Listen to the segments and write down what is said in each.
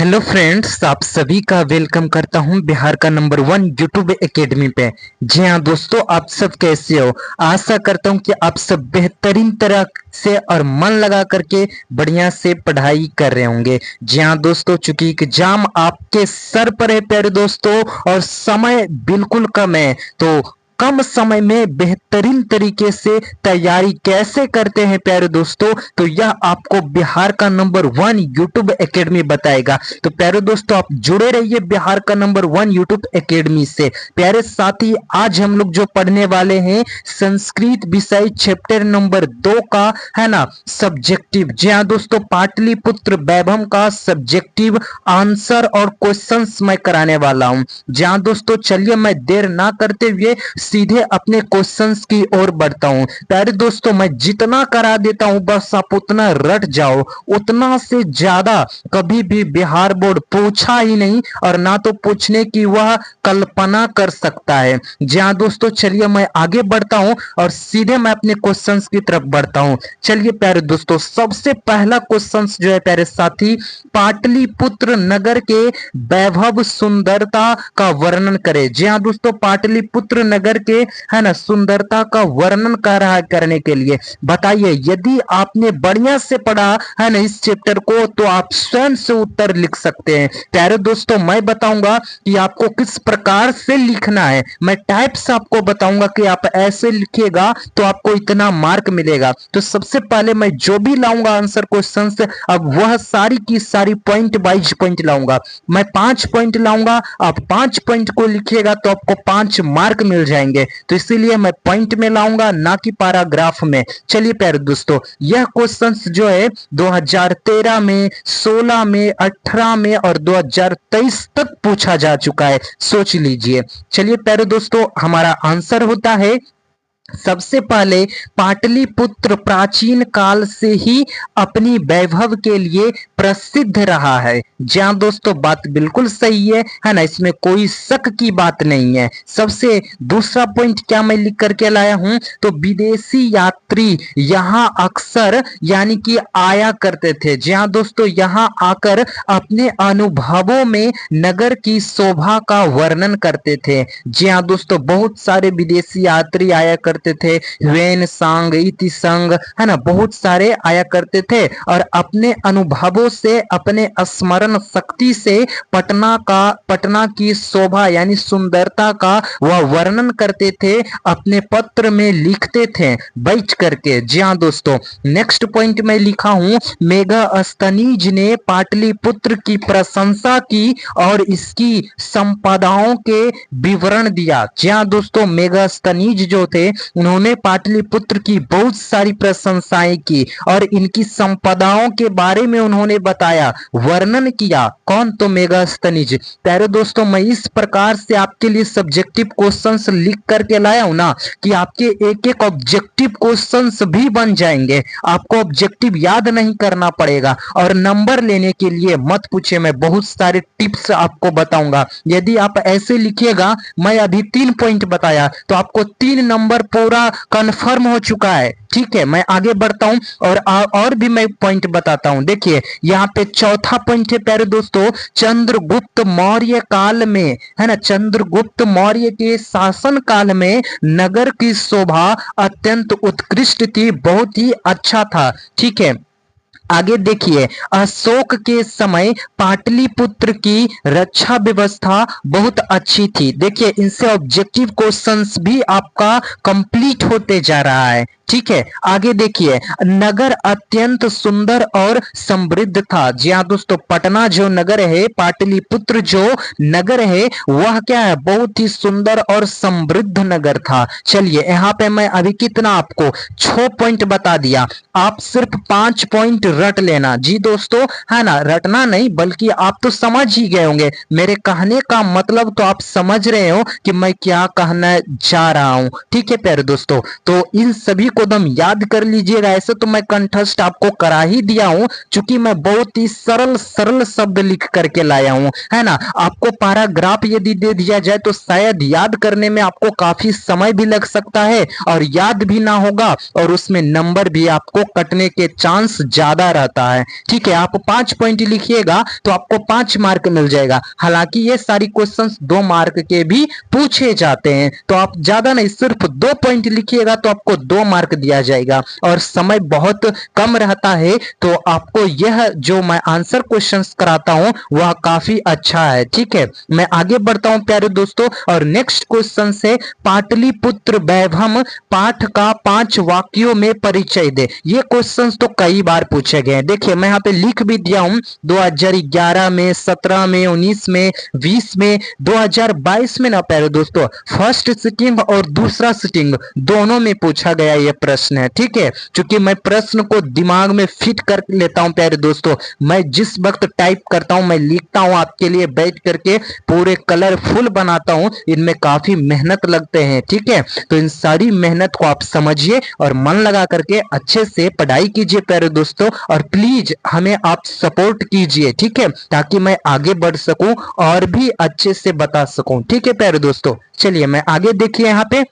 Hello friends, आप सभी का वेलकम करता हूं बिहार का नंबर 1 यूट्यूब एकेडमी पे। जी हाँ दोस्तों, आप सब कैसे हो? आशा करता हूं कि आप सब बेहतरीन तरह से और मन लगा करके बढ़िया से पढ़ाई कर रहे होंगे। जी हाँ दोस्तों, चूंकि एग्जाम आपके सर पर है प्यारे दोस्तों, और समय बिल्कुल कम है, तो कम समय में बेहतरीन तरीके से तैयारी कैसे करते हैं प्यारे दोस्तों, तो यह आपको बिहार का नंबर 1 यूट्यूब एकेडमी बताएगा। तो प्यारे दोस्तों, आप जुड़े रहिए बिहार का नंबर 1 यूट्यूब एकेडमी से। प्यारे साथी, आज हम लोग जो पढ़ने वाले हैं संस्कृत विषय चैप्टर नंबर 2 का, है ना, सब्जेक्टिव। जी हाँ दोस्तों, पाटलिपुत्र वैभव का सब्जेक्टिव आंसर और क्वेश्चंस मैं कराने वाला हूं। जी हाँ दोस्तों, चलिए मैं देर ना करते हुए सीधे अपने क्वेश्चंस की ओर बढ़ता हूं। प्यारे दोस्तों, मैं जितना करा देता हूं बस आप उतना रट जाओ। उतना से ज्यादा कभी भी बिहार बोर्ड पूछा ही नहीं, और ना तो पूछने की वह कल्पना कर सकता है। जी हाँ दोस्तों, चलिए मैं आगे बढ़ता हूं और सीधे मैं अपने क्वेश्चंस की तरफ बढ़ता हूं। चलिए प्यारे दोस्तों, सबसे पहला क्वेश्चंस जो है प्यारे साथी, पाटलिपुत्र नगर के वैभव सुंदरता का वर्णन करें। जी हाँ दोस्तों, पाटलिपुत्र नगर के, है ना, सुंदरता का वर्णन कर रहा है। करने के लिए बताइए, यदि आपने बढ़िया से पढ़ा है ना इस चैप्टर को, तो आप स्वयं से उत्तर लिख सकते हैं। प्यारे दोस्तों, मैं बताऊंगा कि आपको किस प्रकार से लिखना है। मैं टाइप्स आपको बताऊंगा कि आप ऐसे लिखिएगा तो आपको इतना मार्क मिलेगा। तो सबसे पहले मैं जो भी लाऊंगा आंसर क्वेश्चन से, अब वह सारी की सारी पॉइंट वाइज पॉइंट लाऊंगा। मैं 5 पॉइंट लाऊंगा, आप 5 पॉइंट को लिखिएगा तो आपको 5 मार्क मिल जाएंगे। तो इसीलिए मैं पॉइंट में लाऊंगा, ना कि पैराग्राफ में। चलिए प्यारे दोस्तों, यह क्वेश्चंस जो है 2013 में, 16 में, 18 में और 2023 तक पूछा जा चुका है। सोच लीजिए। चलिए प्यारे दोस्तों, हमारा आंसर होता है, सबसे पहले पाटलिपुत्र प्राचीन काल से ही अपनी वैभव के लिए प्रसिद्ध रहा है। जहां दोस्तों बात बिल्कुल सही है ना, इसमें कोई शक की बात नहीं है। सबसे दूसरा पॉइंट क्या मैं लिख करके लाया हूं, तो विदेशी यात्री यहां अक्सर यानी कि आया करते थे। जहां दोस्तों यहां आकर अपने अनुभवों में नगर की शोभा का वर्णन करते थे। जी हाँ दोस्तों, बहुत सारे विदेशी यात्री आया करते थे। ह्वेन सांग, इति संग, है ना, बहुत सारे आया करते थे और अपने अनुभवों से, अपने स्मरण शक्ति से पटना की शोभा यानी सुंदरता का वह वर्णन करते थे, अपने पत्र में लिखते थे बैठ करके। जी हाँ दोस्तों, नेक्स्ट पॉइंट में लिखा हूं, मेगास्थनीज ने पाटलिपुत्र की प्रशंसा की और इसकी संपदाओं के विवरण दिया। जी हाँ दोस्तों, मेगास्थनीज जो थे उन्होंने पाटलिपुत्र की बहुत सारी प्रशंसाएं की और इनकी संपदाओं के बारे में उन्होंने बताया, वर्णन किया। कौन? तो मेगास्थनीज। प्यारे दोस्तों, मैं इस प्रकार से आपके लिए सब्जेक्टिव क्वेश्चंस लिख करके लाया हूं ना, कि आपके एक एक ऑब्जेक्टिव क्वेश्चंस भी बन जाएंगे। आपको ऑब्जेक्टिव याद नहीं करना पड़ेगा। और नंबर लेने के लिए मत पूछे, मैं बहुत सारे टिप्स आपको बताऊंगा। यदि आप ऐसे लिखिएगा, मैं अभी 3 पॉइंट बताया, तो आपको 3 नंबर पूरा कंफर्म हो चुका है। ठीक है, मैं आगे बढ़ता हूं और भी मैं पॉइंट बताता हूं। देखिए, यहाँ पे चौथा पॉइंट है प्यारे दोस्तों, चंद्रगुप्त मौर्य काल में, है ना, चंद्रगुप्त मौर्य के शासन काल में नगर की शोभा अत्यंत उत्कृष्ट थी, बहुत ही अच्छा था। ठीक है, आगे देखिए, अशोक के समय पाटलिपुत्र की रक्षा व्यवस्था बहुत अच्छी थी। देखिए, इनसे ऑब्जेक्टिव क्वेश्चंस भी आपका कंप्लीट होते जा रहा है। ठीक है, आगे देखिए, नगर अत्यंत सुंदर और समृद्ध था। जी हाँ दोस्तों, पटना जो नगर है, पाटलिपुत्र जो नगर है, वह क्या है, बहुत ही सुंदर और समृद्ध नगर था। चलिए, यहाँ पे मैं अभी कितना आपको 6 पॉइंट बता दिया, आप सिर्फ 5 पॉइंट रट लेना। जी दोस्तों, है ना, रटना नहीं बल्कि आप तो समझ ही गए होंगे मेरे कहने का मतलब, तो आप समझ रहे हो कि मैं क्या कहना जा रहा हूं। ठीक है प्यारे दोस्तों, तो इन सभी को दम याद कर लीजिएगा। ऐसे तो मैं कंठस्थ आपको करा ही दिया हूं, क्योंकि मैं बहुत ही सरल सरल शब्द लिख करके लाया हूं, है ना। आपको पैराग्राफ यदि दे दिया जाए तो शायद याद करने में आपको काफी समय भी लग सकता है और याद भी ना होगा, और उसमें नंबर भी आपको कटने के चांस ज्यादा रहता है। ठीक है, आप 5 पॉइंट लिखिएगा तो आपको 5 मार्क मिल जाएगा। हालांकि ये सारी क्वेश्चंस 2 मार्क के भी पूछे जाते हैं, तो आप ज्यादा नहीं, सिर्फ 2 पॉइंट लिखिएगा तो आपको 2 मार्क दिया जाएगा, और समय बहुत कम रहता है, तो आपको यह जो मैं आंसर क्वेश्चंस कराता हूं वह काफी अच्छा है। ठीक है, मैं आगे बढ़ता हूं प्यारे दोस्तों, और नेक्स्ट क्वेश्चन से पाटलिपुत्र वैभव पाठ का 5 वाक्यों में परिचय दे। ये क्वेश्चंस तो कई बार पूछे गए हैं। देखिए मैं यहाँ पे लिख भी दिया हूं, 2011 में, 17 में, 19 में, 20 में, 2022 में ना प्यारे दोस्तों, फर्स्ट सिटिंग और दूसरा सिटिंग दोनों में पूछा गया ये प्रश्न है। ठीक है, क्योंकि मैं प्रश्न को दिमाग में फिट कर लेता हूं प्यारे दोस्तों। मैं जिस वक्त टाइप करता हूं, मैं लिखता हूं आपके लिए बैठ करके, पूरे कलरफुल बनाता हूं, इनमें काफी मेहनत लगते हैं। ठीक है, तो इन सारी मेहनत को आप समझिए और मन लगा करके अच्छे से पढ़ाई कीजिए प्यारे दोस्तों, और प्लीज हमें आप सपोर्ट कीजिए। ठीक है, ताकि मैं आगे बढ़ सकूं और भी अच्छे से बता सकूं। ठीक है प्यारे दोस्तों, चलिए मैं आगे, देखिए यहाँ पे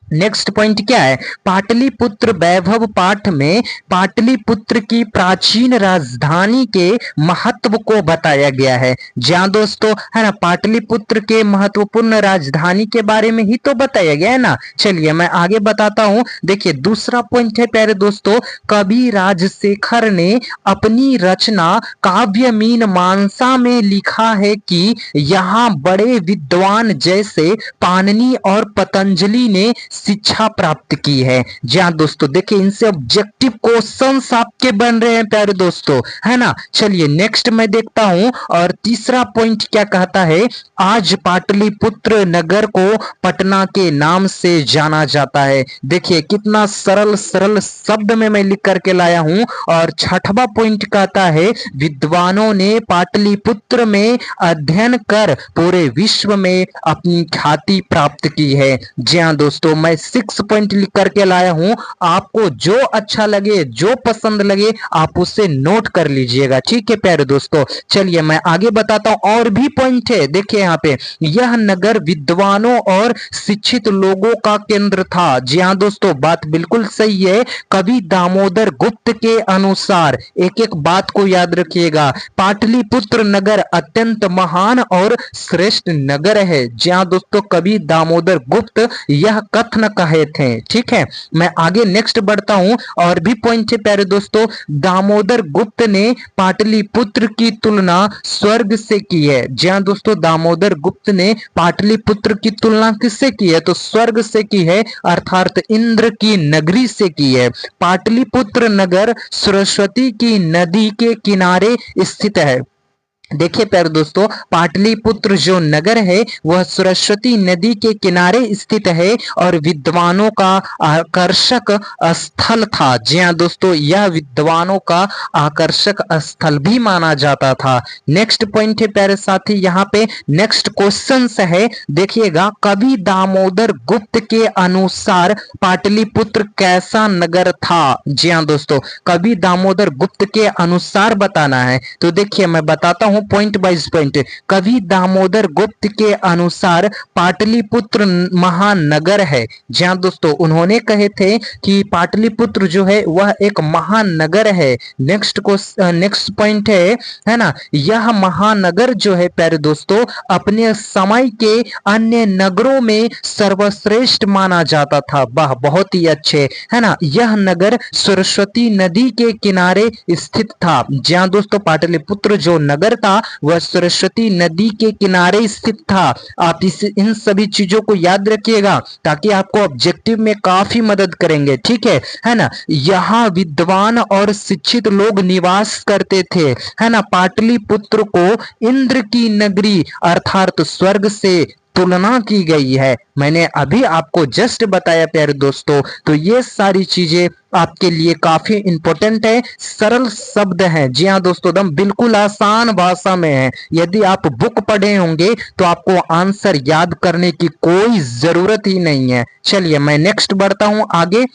नेक्स्ट पॉइंट क्या है। पाटलिपुत्र वैभव पाठ में पाटलिपुत्र की प्राचीन राजधानी के महत्व को बताया गया है। जहां दोस्तों, है ना, पाटलिपुत्र के महत्वपूर्ण राजधानी के बारे में ही तो बताया गया है ना। चलिए मैं आगे बताता हूं। देखिए दूसरा पॉइंट है प्यारे दोस्तों, कवि राजशेखर ने अपनी रचना काव्य मीन मानसा में लिखा है कि यहाँ बड़े विद्वान जैसे पाणिनि और पतंजलि ने शिक्षा प्राप्त की है। जी हाँ दोस्तों, देखिए इनसे ऑब्जेक्टिव क्वेश्चंस आपके बन रहे हैं प्यारे दोस्तों, है ना। चलिए नेक्स्ट मैं देखता हूं, और तीसरा पॉइंट क्या कहता है, आज पाटलिपुत्र नगर को पटना के नाम से जाना जाता है। देखिए कितना सरल सरल शब्द में मैं लिख करके लाया हूं। और छठवां पॉइंट कहता है, विद्वानों ने पाटलिपुत्र में अध्ययन कर पूरे विश्व में अपनी ख्याति प्राप्त की है। जी हाँ दोस्तों, मैं 6 पॉइंट लिख करके लाया हूं, आपको जो अच्छा लगे, जो पसंद लगे, आप उसे नोट कर लीजिएगा। ठीक है प्यारे दोस्तों, चलिए मैं आगे बताता हूं, और भी पॉइंट है। देखिए यहाँ पे, यह नगर विद्वानों और शिक्षित लोगों का केंद्र था। जी हाँ दोस्तों, बात बिल्कुल सही है। कवि दामोदर गुप्त के अनुसार, एक एक बात को याद रखिएगा, पाटलिपुत्र नगर अत्यंत महान और श्रेष्ठ नगर है। जी हाँ दोस्तों, कवि दामोदर गुप्त यह कथन कहे थे। ठीक है, मैं आगे नेक्स्ट बढ़ता हूं, और भी पॉइंट है प्यारे दोस्तों, दामोदर गुप्त ने पाटलिपुत्र की तुलना स्वर्ग से की है। जी हाँ दोस्तों, दामोदर गुप्त ने पाटलिपुत्र की तुलना किससे की है, तो स्वर्ग से की है, अर्थात इंद्र की नगरी से की है। पाटलिपुत्र नगर सरस्वती की नदी के किनारे स्थित है। देखिए प्यारे दोस्तों, पाटलिपुत्र जो नगर है वह सरस्वती नदी के किनारे स्थित है और विद्वानों का आकर्षक स्थल था। जी हाँ दोस्तों, यह विद्वानों का आकर्षक स्थल भी माना जाता था। नेक्स्ट पॉइंट है प्यारे साथी, यहाँ पे नेक्स्ट क्वेश्चन है, देखिएगा, कवि दामोदर गुप्त के अनुसार पाटलिपुत्र कैसा नगर था। जी हाँ दोस्तों, कवि दामोदर गुप्त के अनुसार बताना है। तो देखिए मैं बताता हूं पॉइंट बाइज पॉइंट। कवि दामोदर गुप्त के अनुसार पाटलिपुत्र महानगर है। जहां दोस्तों उन्होंने कहे थे कि पाटलिपुत्र जो है वह एक महानगर है। नेक्स्ट पॉइंट है ना, यह महानगर जो है प्यारे दोस्तों अपने समय के अन्य नगरों में सर्वश्रेष्ठ माना जाता था। वाह, बहुत ही अच्छे, है ना। यह नगर सरस्वती नदी के किनारे स्थित था। जहां दोस्तों पाटलिपुत्र जो नगर था वह सरस्वती नदी के किनारे स्थित था। आप इन सभी चीजों को याद रखिएगा ताकि आपको ऑब्जेक्टिव में काफी मदद करेंगे। ठीक है ना। यहाँ विद्वान और शिक्षित लोग निवास करते थे, है ना। पाटलिपुत्र को इंद्र की नगरी अर्थात स्वर्ग से तुलना की गई है। मैंने अभी आपको जस्ट बताया प्यारे दोस्तों, तो ये सारी चीजें आपके लिए काफी इंपॉर्टेंट है, सरल शब्द हैं। जी हाँ दोस्तों, एकदम बिल्कुल आसान भाषा में है। यदि आप बुक पढ़े होंगे तो आपको आंसर याद करने की कोई जरूरत ही नहीं है। चलिए मैं नेक्स्ट बढ़ता हूं आगे।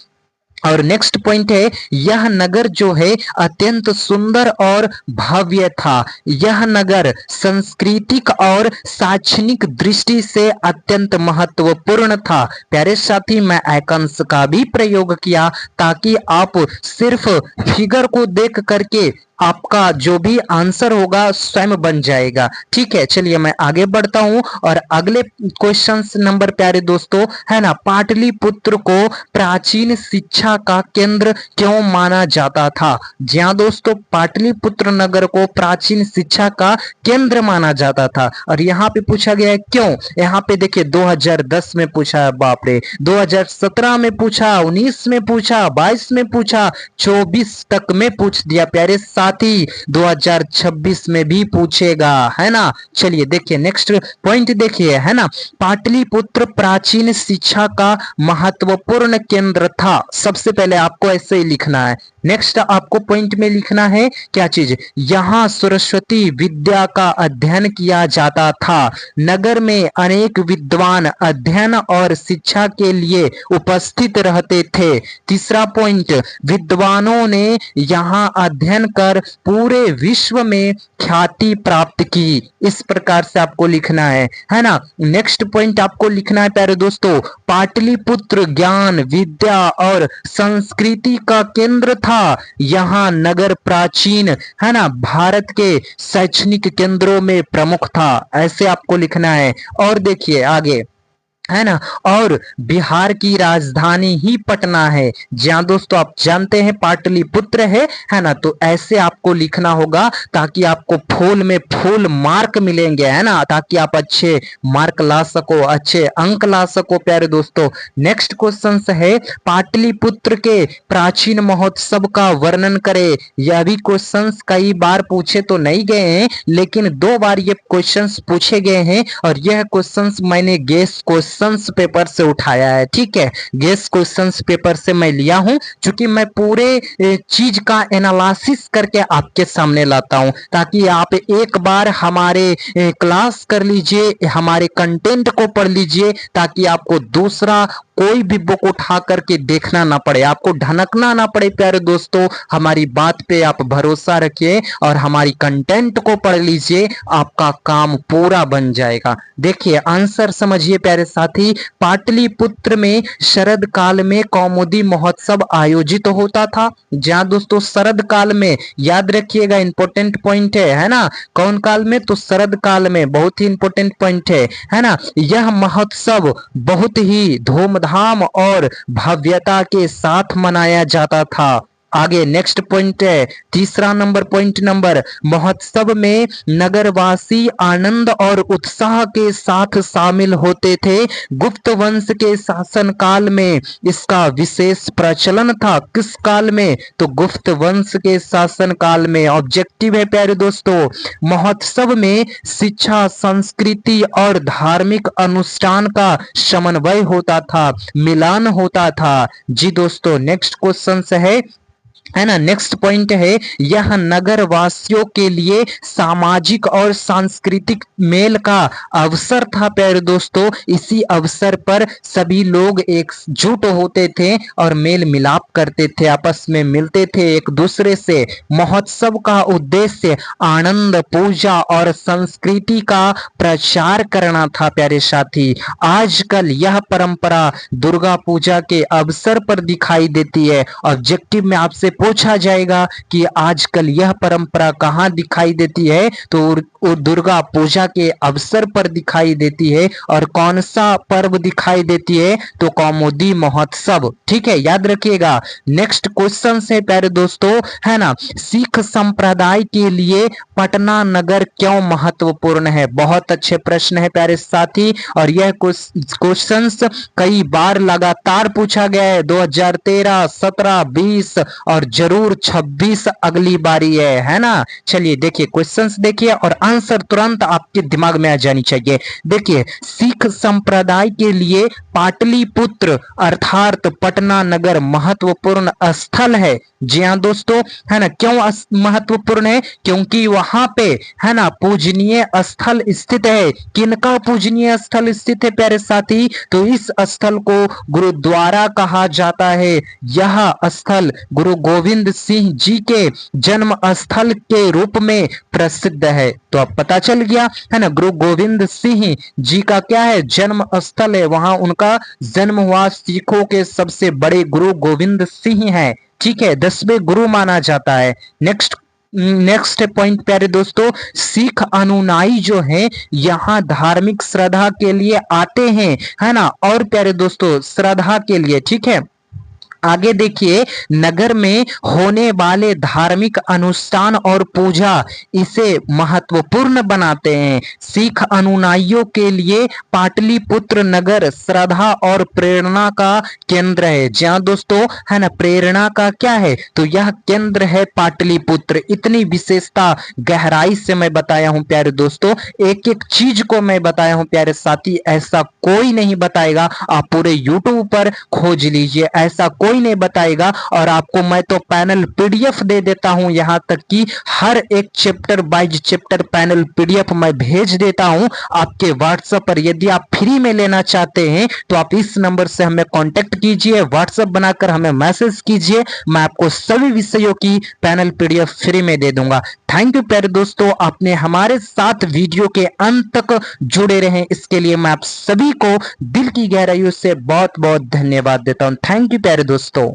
और नेक्स्ट पॉइंट है, यह नगर जो है अत्यंत सुंदर और भव्य था। यह नगर सांस्कृतिक और शैक्षणिक दृष्टि से अत्यंत महत्वपूर्ण था। प्यारे साथी, मैं आइकन्स का भी प्रयोग किया ताकि आप सिर्फ फिगर को देख करके आपका जो भी आंसर होगा स्वयं बन जाएगा। ठीक है, चलिए मैं आगे बढ़ता हूं और अगले क्वेश्चन नंबर प्यारे दोस्तों है ना, पाटलिपुत्र को प्राचीन शिक्षा का केंद्र क्यों माना जाता था? जी हाँ दोस्तों, पाटलिपुत्र नगर को प्राचीन शिक्षा का केंद्र माना जाता था। और यहाँ पे पूछा गया है क्यों। यहाँ पे देखिए 2010 में पूछा है, बाप रे, 2017 में पूछा, 19 में पूछा, 22 में पूछा, 24 तक में पूछ दिया प्यारे साथी, 2026 में भी पूछेगा, है ना। चलिए देखिए नेक्स्ट पॉइंट देखिए, है ना, पाटलिपुत्र प्राचीन शिक्षा का महत्वपूर्ण केंद्र था। सबसे पहले आपको ऐसे ही लिखना है। नेक्स्ट आपको पॉइंट में लिखना है क्या चीज, यहाँ सरस्वती विद्या का अध्ययन किया जाता था। नगर में अनेक विद्वान अध्ययन और शिक्षा के लिए उपस्थित रहते थे। तीसरा पॉइंट, विद्वानों ने यहाँ अध्ययन कर पूरे विश्व में ख्याति प्राप्त की। इस प्रकार से आपको लिखना है ना। नेक्स्ट पॉइंट आपको लिखना है प्यारे दोस्तों, पाटलिपुत्र ज्ञान, विद्या और संस्कृति का केंद्र था। यहाँ नगर प्राचीन, है ना, भारत के शैक्षणिक केंद्रों में प्रमुख था। ऐसे आपको लिखना है। और देखिए आगे, है ना, और बिहार की राजधानी ही पटना है। जहां दोस्तों आप जानते हैं पाटलिपुत्र है ना, तो ऐसे आपको लिखना होगा ताकि आपको फुल में फुल मार्क मिलेंगे, है ना, ताकि आप अच्छे मार्क ला सको, अच्छे अंक ला सको प्यारे दोस्तों। नेक्स्ट क्वेश्चन है, पाटलिपुत्र के प्राचीन महोत्सव का वर्णन करें। यह भी क्वेश्चन कई बार पूछे तो नहीं गए हैं, लेकिन 2 बार ये क्वेश्चन पूछे गए हैं और यह क्वेश्चन मैंने गेस क्वेश्चंस पेपर से उठाया है। ठीक है, गेस क्वेश्चंस पेपर से मैं लिया हूं, क्योंकि मैं पूरे चीज का एनालिसिस करके आपके सामने लाता हूं, ताकि आप एक बार हमारे क्लास कर लीजिए, हमारे कंटेंट को पढ़ लीजिए, ताकि आपको दूसरा कोई भी बुक उठा करके देखना ना पड़े, आपको ढनकना ना पड़े। प्यारे दोस्तों, हमारी बात पे आप भरोसा रखिए और हमारी कंटेंट को पढ़ लीजिए, आपका काम पूरा बन जाएगा। देखिए आंसर समझिए प्यारे साथी, पाटलिपुत्र में शरद काल में कौमुदी महोत्सव आयोजित होता था। जहां दोस्तों शरद काल में, याद रखिएगा इंपॉर्टेंट पॉइंट है ना, कौन काल में, तो शरद काल में, बहुत ही इंपॉर्टेंट पॉइंट है ना। यह महोत्सव बहुत ही धूमधाम और भव्यता के साथ मनाया जाता था। आगे नेक्स्ट पॉइंट है, तीसरा नंबर पॉइंट नंबर, महोत्सव में नगरवासी आनंद और उत्साह के साथ शामिल होते थे। गुप्त वंश के शासन काल में इसका विशेष प्रचलन था। किस काल में, तो गुप्त वंश के शासन काल में। ऑब्जेक्टिव है प्यारे दोस्तों, महोत्सव में शिक्षा, संस्कृति और धार्मिक अनुष्ठान का समन्वय होता था, मिलान होता था। जी दोस्तों, नेक्स्ट क्वेश्चन है ना, नेक्स्ट पॉइंट है, यह नगर वासियों के लिए सामाजिक और सांस्कृतिक मेल का अवसर था। प्यारे दोस्तों, इसी अवसर पर सभी लोग एकजुट होते थे और मेल मिलाप करते थे, आपस में मिलते थे एक दूसरे से। महोत्सव का उद्देश्य आनंद, पूजा और संस्कृति का प्रचार करना था। प्यारे साथी, आजकल यह परंपरा दुर्गा पूजा के अवसर पर दिखाई देती है। ऑब्जेक्टिव में आपसे पूछा जाएगा कि आजकल यह परंपरा कहां दिखाई देती है, तो दुर्गा पूजा के अवसर पर दिखाई देती है। और कौन सा पर्व दिखाई देती है, तो कौमुदी महोत्सव। ठीक है, याद रखिएगा। नेक्स्ट क्वेश्चन है प्यारे दोस्तों, है ना, सिख संप्रदाय के लिए पटना नगर क्यों महत्वपूर्ण है? बहुत अच्छे प्रश्न है प्यारे साथी, और यह क्वेश्चन कई बार लगातार पूछा गया है, 2013, 17, 20 और और जरूर 26 अगली बारी है ना। चलिए देखिए क्वेश्चंस देखिए और आंसर तुरंत आपके दिमाग में आ जानी चाहिए। देखिए सिख संप्रदाय के लिए पाटलिपुत्र अर्थात पटना नगर महत्वपूर्ण स्थल है। जी हाँ दोस्तों, है ना। क्यों महत्वपूर्ण है? क्योंकि वहां पे है ना पूजनीय स्थल स्थित है। किनका पूजनीय स्थल स्थित है प्यारे साथी? तो इस स्थल को गुरुद्वारा कहा जाता है। यह स्थल गुरु गोविंद सिंह जी के जन्म स्थल के रूप में प्रसिद्ध है। तो अब पता चल गया है ना, गुरु गोविंद सिंह जी का क्या है? जन्म स्थल है। वहां उनका जन्म हुआ। सिखों के सबसे बड़े गुरु गोविंद सिंह है। ठीक है, 10वें गुरु माना जाता है। नेक्स्ट पॉइंट प्यारे दोस्तों, सिख अनुयायी जो हैं यहाँ धार्मिक श्रद्धा के लिए आते हैं, है ना। और प्यारे दोस्तों श्रद्धा के लिए, ठीक है। आगे देखिए, नगर में होने वाले धार्मिक अनुष्ठान और पूजा इसे महत्वपूर्ण बनाते हैं। सिख अनुयायियों के लिए पाटलिपुत्र नगर श्रद्धा और प्रेरणा का केंद्र है। जहाँ दोस्तों है ना, प्रेरणा का क्या है? तो यह केंद्र है पाटलिपुत्र। इतनी विशेषता गहराई से मैं बताया हूं प्यारे दोस्तों, एक एक चीज को मैं बताया हूं प्यारे साथी। ऐसा कोई नहीं बताएगा, आप पूरे यूट्यूब पर खोज लीजिए, ऐसा कोई नहीं बताएगा। और आपको मैं तो पैनल पीडीएफ दे देता हूं, यहां तक कि हर एक chapter wise chapter panel PDF मैं भेज देता हूं आपके व्हाट्सएप पर। यदि आप फ्री में लेना चाहते हैं तो आप इस नंबर से हमें कांटेक्ट कीजिए, व्हाट्सएप बनाकर हमें मैसेज कीजिए, मैं आपको सभी विषयों की पैनल पीडीएफ फ्री में दे दूंगा। थैंक यू प्यारे दोस्तों, आपने हमारे साथ वीडियो के अंत तक जुड़े रहे, इसके लिए मैं आप सभी को दिल की गहराइयों से बहुत बहुत धन्यवाद देता हूं। थैंक यू प्यारे दोस्तों।